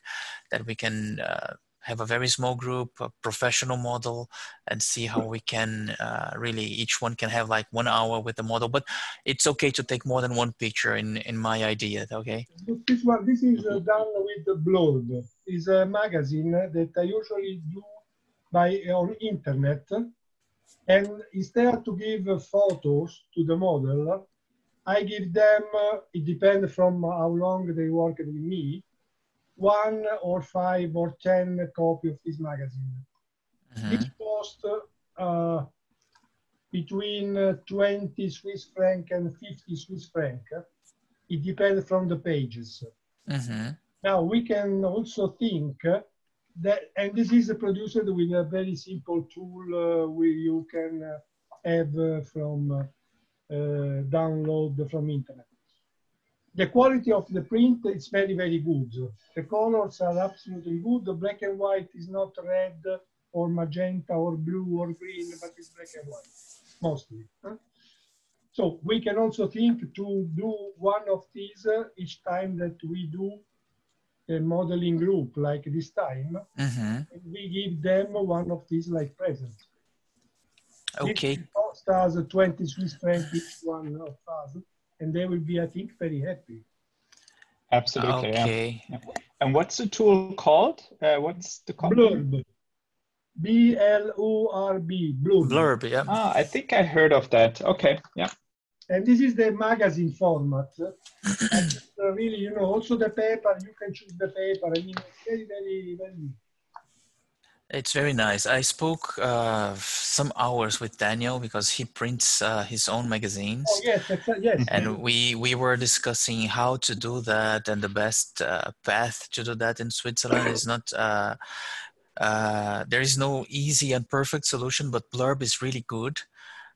that we can have a very small group, a professional model, and see how we can really, each one can have like 1 hour with the model, but it's okay to take more than one picture in my idea, okay? This is done with the Blurred. It's a magazine that I usually do on internet, and instead to give photos to the model, I give them, it depends from how long they work with me, 1 or 5 or 10 copy of this magazine. This costs between 20 Swiss franc and 50 Swiss franc. It depends from the pages. Now we can also think and this is produced with a very simple tool where you can have from download from internet. The quality of the print is very, very good. The colors are absolutely good. The black and white is not red or magenta or blue or green, but it's black and white, mostly. So we can also think to do one of these each time that we do a modeling group like this time. And we give them one of these like presents. Okay. This cost us 20 Swiss francs each one of us, and they will be, I think, very happy. Absolutely. Okay. Yeah. And what's the tool called? What's the company? Blurb. B-L-U-R-B. Blurb. Blurb, yeah. Ah, I think I heard of that. Okay, yeah. And this is the magazine format. Really, you know, also the paper, you can choose the paper. I mean, it's very, very, very neat. It's very nice. I spoke some hours with Daniel because he prints his own magazines. Oh, yes, yes. And we were discussing how to do that, and the best path to do that in Switzerland is not, there is no easy and perfect solution, but Blurb is really good.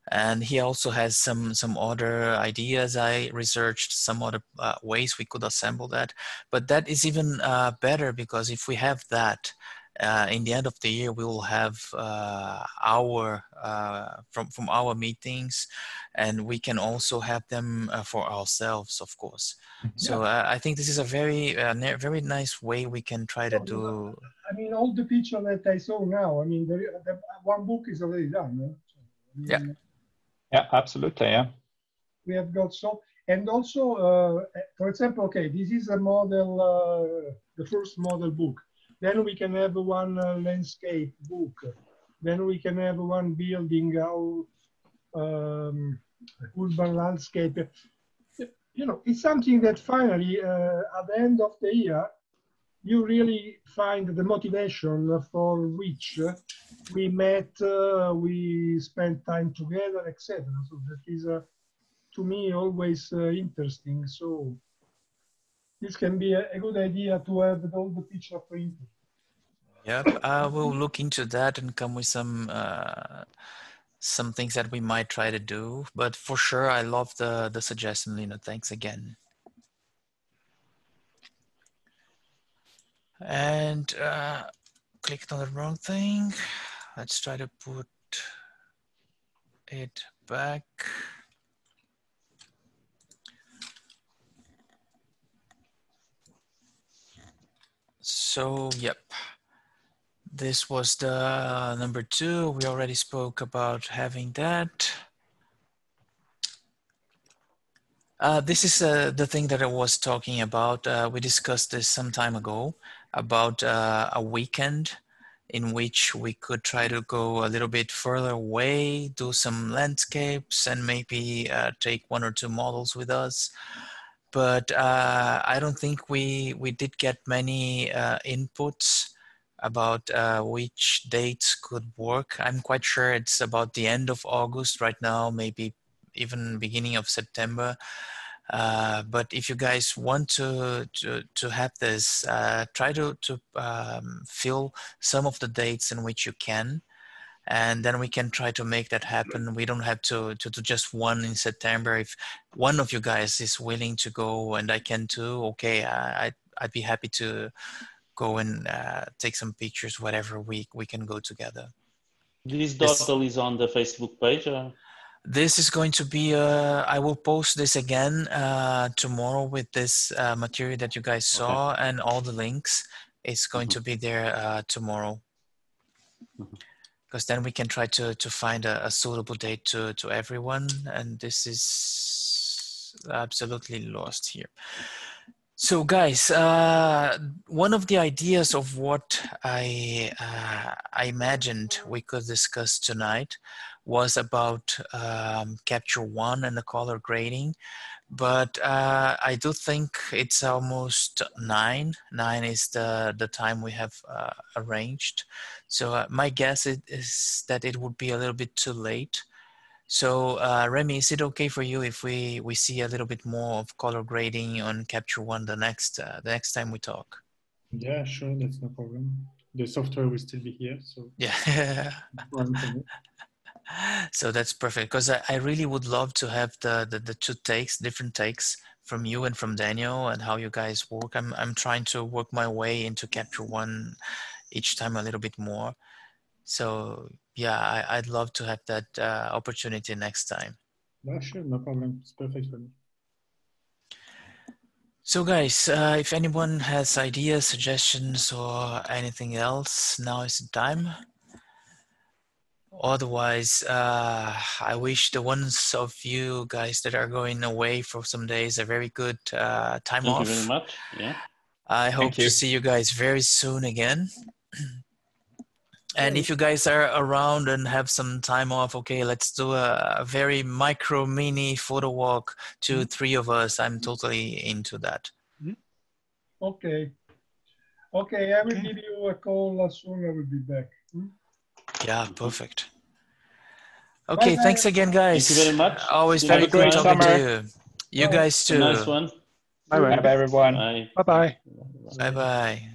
And he also has some other ideas. I researched some other ways we could assemble that. But that is even better, because if we have that, in the end of the year, we will have from our meetings, and we can also have them for ourselves, of course. So I think this is a very very nice way we can try to do. I mean, all the picture that I saw now, I mean, the one book is already done. So, I mean, yeah. Yeah, absolutely. Yeah. We have got so, and also, for example, okay, this is a model, the first model book. Then we can have one landscape book. Then we can have one building out urban landscape. You know, it's something that finally, at the end of the year, you really find the motivation for which we met, we spent time together, etc. So that is, to me, always interesting. So this can be a good idea to have all the picture printed. Yep, I will look into that and come with some things that we might try to do. But for sure, I love the suggestion, Lina. Thanks again. And clicked on the wrong thing. Let's try to put it back. So, yep. This was the number 2. We already spoke about having that. This is the thing that I was talking about. We discussed this some time ago about a weekend in which we could try to go a little bit further away, do some landscapes, and maybe take 1 or 2 models with us. But I don't think we did get many inputs about which dates could work. I'm quite sure it's about the end of August right now, maybe even beginning of September. But if you guys want to have this, try to fill some of the dates in which you can, and then we can try to make that happen. We don't have to do just one in September. If one of you guys is willing to go and I can too, okay, I'd be happy to go and take some pictures, whatever we can go together. This total is on the Facebook page? This is going to be, I will post this again tomorrow with this material that you guys saw, okay, and all the links. It's going to be there tomorrow. Because then we can try to find a suitable date to everyone. And this is absolutely lost here. So guys, one of the ideas of what I imagined we could discuss tonight was about Capture One and the color grading, but I do think it's almost 9. 9 is the time we have arranged. So my guess is that it would be a little bit too late. So Remy, is it okay for you if we see a little bit more of color grading on Capture One the next time we talk? Yeah, sure, that's no problem. the software will still be here. So Yeah. So that's perfect, because I really would love to have the two takes, different takes from you and from Daniel, and how you guys work. I'm trying to work my way into Capture One each time a little bit more. So yeah, I'd love to have that opportunity next time. Yeah, sure, no problem. It's perfect for me. So guys, if anyone has ideas, suggestions, or anything else, now is the time. Otherwise, I wish the ones of you guys that are going away for some days a very good time Thank off. you very much. Yeah. I hope to see you guys very soon again. And if you guys are around and have some time off, okay, let's do a very micro mini photo walk, 2-3 of us. I'm totally into that. Okay. Okay, I will give you a call as soon as I will be back. Yeah, perfect. Okay, Bye-bye. thanks again, guys. Thank you very much. Always See you very next good time. talking summer. to you. You guys A too. nice one. Bye-bye. Bye, everyone. Bye. Bye-bye. Bye-bye.